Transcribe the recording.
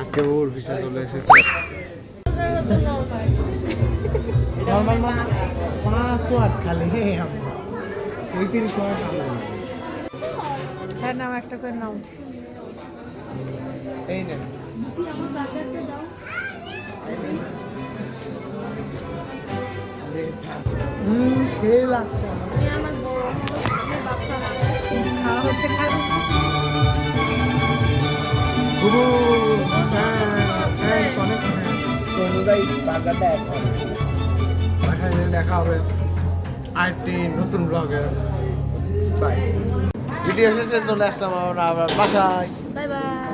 আজকে ওর বিষয় চলে এসেছে নরমাল মানে 5 ওয়াট খালি এই 30 ওয়াট হ্যাঁ নাও একটা করে নাও এই নেন সেই লাগছে আমার বড় বাচ্চা খাওয়া হচ্ছে দেখা হবে আরেকটি নতুন ব্লগে ভিডিও শেষে চলে আসলাম আমরা আবার বাসায়। Bye bye.